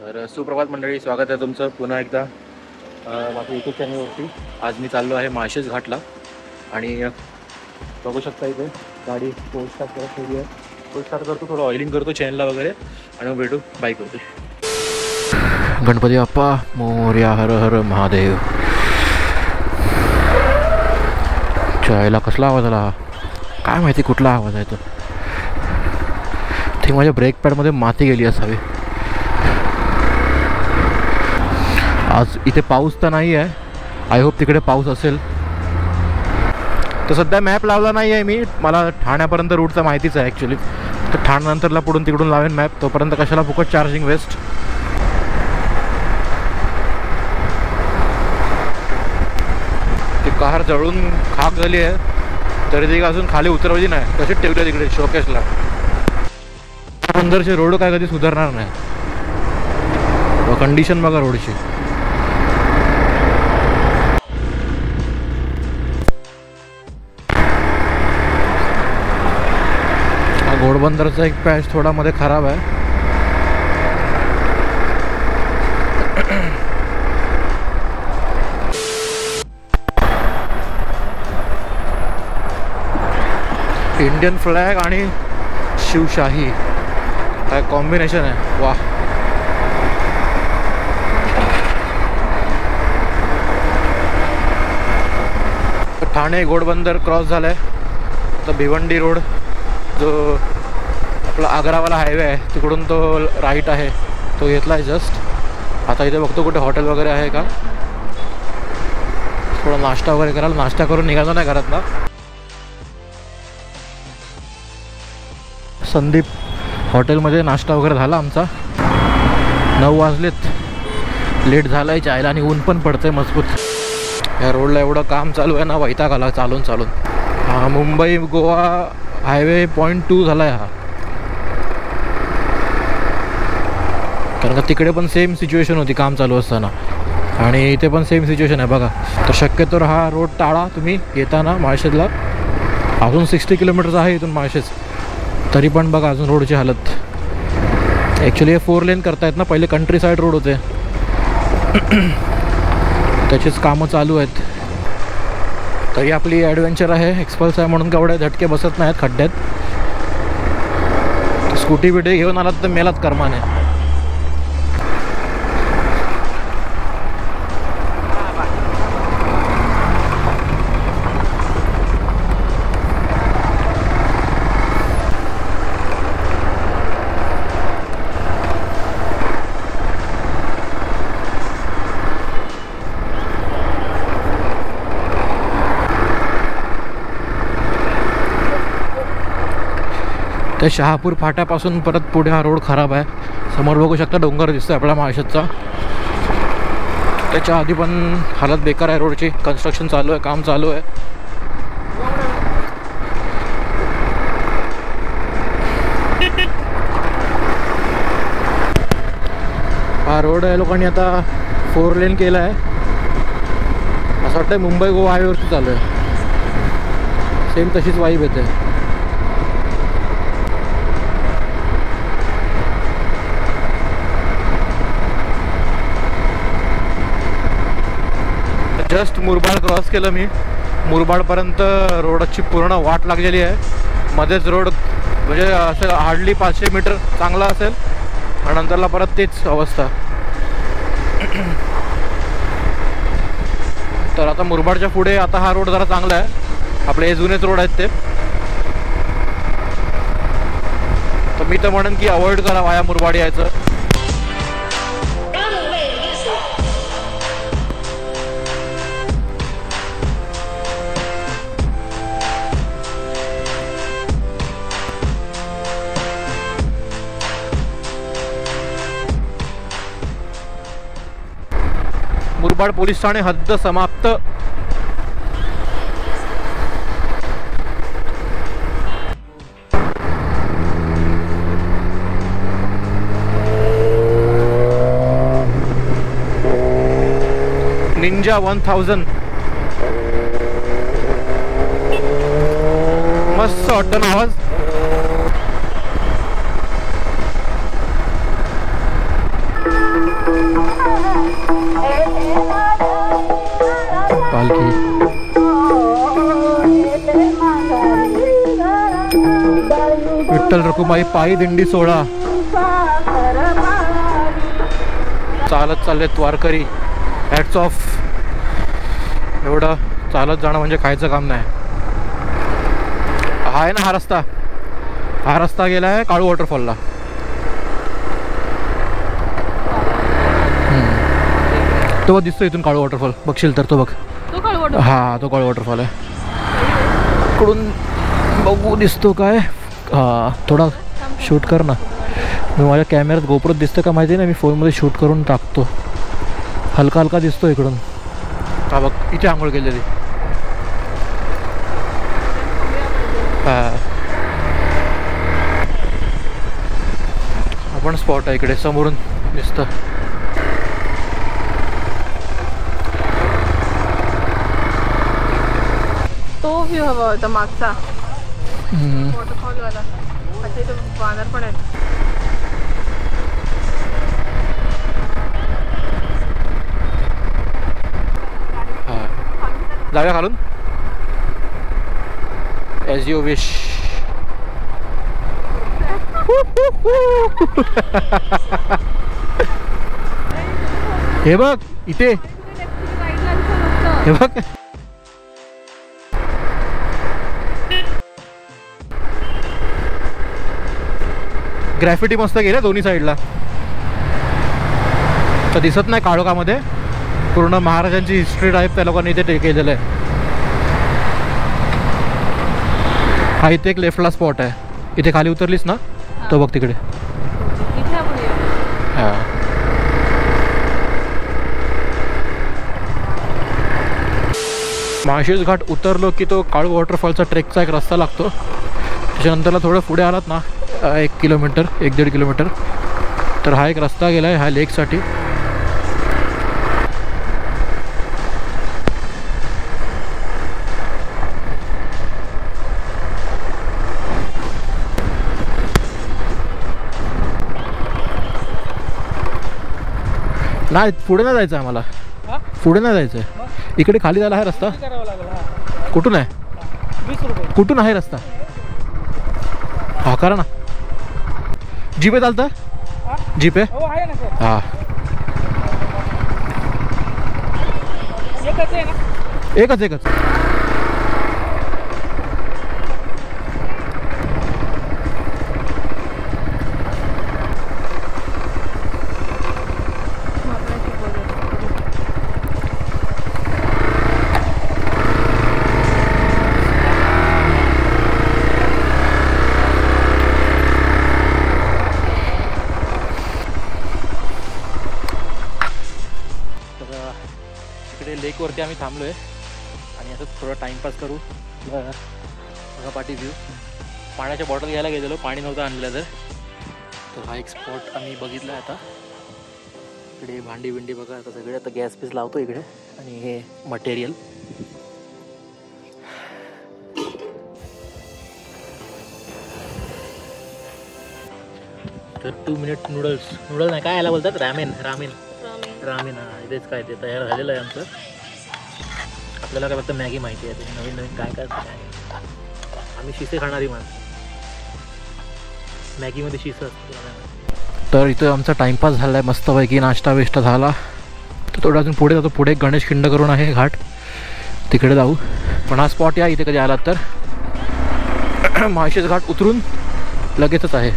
तर सुप्रभात मंडळी, स्वागत आहे तुमचं पुन्हा एकदा माझ्या यूट्यूब चॅनलवरती. आज मी चाललो आहे माळशेज घाटला आणि बघू शकता इथे गाडी कोल्ड स्टार्ट करत ठेवली आहे. कोल्ड स्टार्ट करतो, थोडं ऑइलिंग करतो चॅनलला वगैरे आणि मग भेटू बाईकवरती. गणपती बाप्पा मोरया, हर हर महादेव. चायला कसला आवाज आला काय माहिती, कुठला आवाज आहे तो. ते माझ्या ब्रेक पॅडमध्ये माती गेली असावी. आज इथे पाऊस तर नाही आहे, आय होप तिकडे पाऊस असेल. तर सध्या मॅप लावला नाही आहे मी, मला ठाण्यापर्यंत रूटचा माहितीच आहे ॲक्च्युली. तर ठाण्यानंतरला पुढून तिकडून लावेन मॅप, तोपर्यंत कशाला फुकट चार्जिंग वेस्ट. ती कार जळून खाक झाली आहे तरी ती अजून खाली उतरवली नाही, तशीच ठेवली आहे तिकडे शोकेसला. पंधरशे रोड काय कधी सुधारणार नाही. कंडिशन बघा रोडची. घोडबंदरचा एक पॅच थोडा मध्ये खराब आहे. इंडियन फ्लॅग आणि शिवशाही काय कॉम्बिनेशन आहे, वा. ठाणे घोडबंदर क्रॉस झालाय. तर भिवंडी रोड जो आपला आग्रावाला हायवे आहे तिकडून तो राईट आहे, तो घेतला आहे जस्ट. आता इथे बघतो कुठे हॉटेल वगैरे आहे का, थोडा नाश्ता वगैरे करायला. नाश्ता करून निघालो नाही घरातला. संदीप हॉटेलमध्ये नाश्ता वगैरे झाला आमचा. 9 वाजलेत, लेट झाला आहे चायला आणि ऊन पण पडतंय मजबूत. या रोडला एवढं काम चालू आहे ना, वैताग आला चालून चालून. हा मुंबई गोवा हायवे .2 झाला आहे हा. कारण का तिकडे पण सेम सिच्युएशन होती काम चालू असताना, आणि इथे पण सेम सिच्युएशन आहे बघा. तर शक्यतो हा रोड टाळा तुम्ही येताना माळशेजला. अजून 60 किलोमीटरचा आहे इथून माळशेज, तरी पण बघा अजून रोडची हालत. ॲक्च्युली हे 4 लेन करतायत ना, पहिले कंट्री साईड रोड होते त्याचीच कामं चालू आहेत. तरी आपली ॲडव्हेंचर आहे, एक्सपल्स आहे म्हणून केवढे झटके बसत नाहीत खड्ड्यात. स्कूटी बिटी घेऊन आलात तर मेलात कर्माने. त्या शहापूर फाट्यापासून परत पुढे हा रोड खराब आहे. समोर बघू शकता डोंगर दिसतोय आपला माळशेजचा. त्याच्या आधी पण हालत बेकार आहे रोडची. कन्स्ट्रक्शन चालू आहे, काम चालू आहे. हा रोड आहे लोकांनी आता 4 लेन केला आहे. असं वाटतं मुंबई गोवा हायवेवरती चालू आहे. सेम तशीच वाईब येते. जस्ट मुरबाड क्रॉस केलं मी. मुरबाडपर्यंत रोडची पूर्ण वाट लागलेली आहे. मध्येच रोड म्हणजे असं हार्डली 500 मीटर चांगला असेल आणि नंतरला परत तेच अवस्था. तर आता मुरबाडच्या पुढे आता हा रोड जरा चांगला आहे. आपले हे जुनेच रोड आहेत ते. तर मी तर म्हणेन की अवॉइड करा वाया मुरबाड यायचं. मुरबाड पोलीस ठाणे हद्द समाप्त. निंजा 1000 मस्त वाटतं ना आवाज. विठ्ठल रखुमाई पायी दिंडी सोहळा. चालत चाललेत वारकरी. Hats off. एवढं चालत जाणं म्हणजे खायचं काम नाही. हा आहे ना हा रस्ता गेला आहे काळू वॉटरफॉलला. तो दिसतो इथून काळू वॉटरफॉल. बघशील तर तो बघ. हा तो काळू वॉटरफॉल आहे. इकडून बघू दिसतो काय. हा थोडा शूट कर ना. मी माझ्या कॅमेऱ्यात गोप्रोत दिसतं का माहिती नाही. मी फोनमध्ये शूट करून टाकतो. हलका हलका दिसतो इकडून. हा बघ इथे आंघोळ केलेली. आपण स्पॉट आहे इकडे समोरून दिसतं. तो व्ह्यू हवा होता मागचा वॉटरफॉल वाला. अच्छा इथे वानर पण आहेत. जाऊया खालून. As you wish. हे बघ इथे. हे बघ ग्रॅफिटी मस्त गेल्या दोन्ही साईडला. तर दिसत नाही काळोखामध्ये. पूर्ण महाराजांची हिस्ट्री टाईप त्या लोकांनी इथे केलेलं आहे. हा इथे एक लेफ्टला स्पॉट आहे. इथे खाली उतरलीस ना तो बघ तिकडे. हां माळशेज घाट उतरलो की तो काळू वॉटरफॉलचा ट्रेकचा एक रस्ता लागतो. त्याच्यानंतरला थोडं पुढे आलात ना 1 किलोमीटर 1-1.5 किलोमीटर तर हा एक रस्ता गेला आहे ह्या लेकसाठी. नाही पुढे नाही जायचं आहे आम्हाला. पुढे नाही जायचं आहे. इकडे खाली झाला आहे रस्ता. कुठून आहे 20 रुपये. कुठून आहे रस्ता. हा करा ना. जीपे चालतं. जीपे हां एकच. इकडे लेकवरती आम्ही थांबलो आहे आणि असंच थोडं टाईमपास करू. बघा पाठी व्ह्यू. पाण्याच्या बॉटल घ्यायला गेलेलो. पाणी नव्हतं आणलेलं तर हा एक स्पॉट आम्ही बघितला आहे. आता इकडे भांडी बिंडी बघा. आता सगळे आता गॅस पीस लावतो इकडे. आणि हे मटेरियल तर 2 मिनिट नूडल्स नाही काय याला बोलतात रामेन. इथेच काय ते तयार झालेलं आहे आमचं. आपल्याला काय फक्त मॅगी माहिती आहे. ते नवीन काय आम्ही शिसे खाणारी माणसं. मॅगीमध्ये शिसं असतं. तर इथं आमचा टाईमपास झाला आहे मस्तपैकी. नाश्ता बिष्टा झाला तर थोडं अजून पुढे जातो. पुढे गणेश खिंड करून आहे घाट. तिकडे जाऊ. पण हा स्पॉट या इथे कधी आलात तर माळशेज घाट उतरून लगेचच आहे.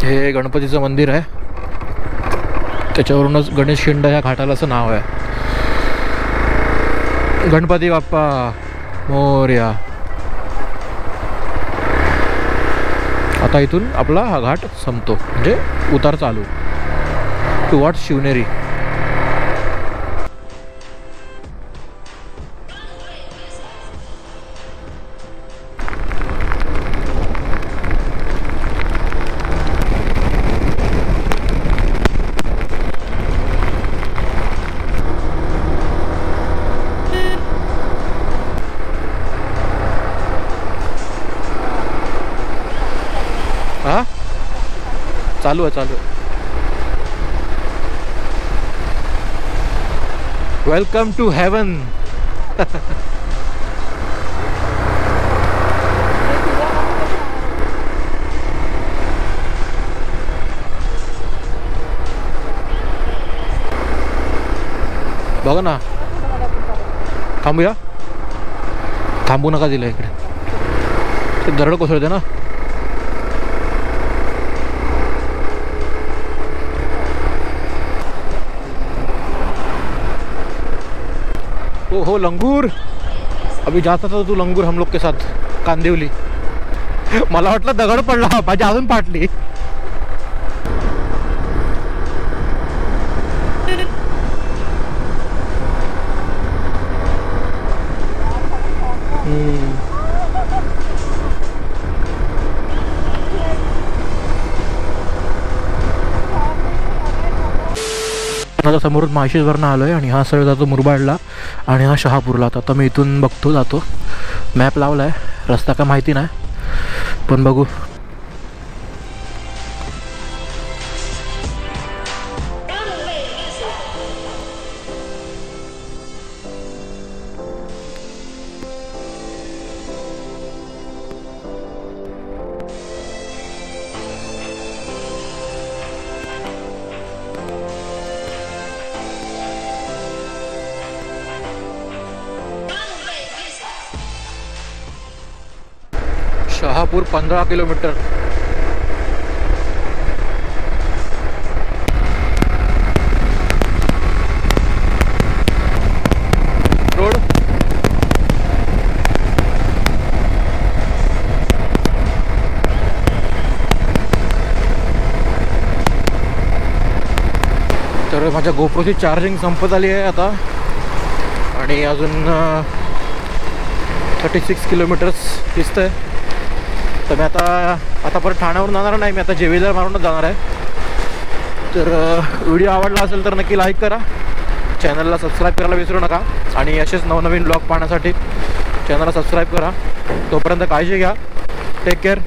हे गणपतीचं मंदिर आहे. त्याच्यावरूनच गणेश खिंड ह्या घाटाला असं नाव आहे. गणपती बाप्पा मोरया. आता इथून आपला हा घाट संपतो म्हणजे उतार चालू टुवर्ड्स शिवनेरी. चालू आहे चालू आहे. Welcome to heaven. बघा ना, थांबूया. थांबू नका दिलं इकडे, ते दरड कोसळते ना. हो लंगूर. अभी जाता था तू लंगूर हम लोग के साथ कांदिवली. मला वाटलं दगड पडला, माझी अजून पाटली. आता समोरून माळशेजवरनं आलो आहे आणि हा सरळ जातो मुरबाडला आणि हा शहापूरला. आता मी इथून बघतो, जातो. मॅप लावला आहे, रस्ता काय माहिती नाही पण बघू. शहापूर 15 किलोमीटर. रोड तर माझ्या गोप्रोची चार्जिंग संपत आली आहे आता आणि अजून 36 किलोमीटर्स दिसतंय. तर मी आता परत ठाण्यावरून जाणार नाही, मी आता जेवेदार मारूनच जाणार आहे. तर व्हिडिओ आवडला असेल तर नक्की लाईक करा, चॅनलला सबस्क्राईब करायला विसरू नका आणि असेच नवनवीन ब्लॉग पाहण्यासाठी चॅनलला सबस्क्राईब करा. तोपर्यंत काळजी घ्या, टेक केअर.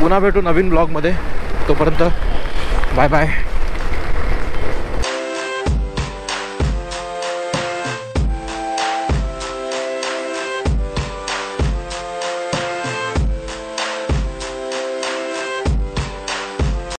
पुन्हा भेटू नवीन ब्लॉगमध्ये. तोपर्यंत बाय बाय.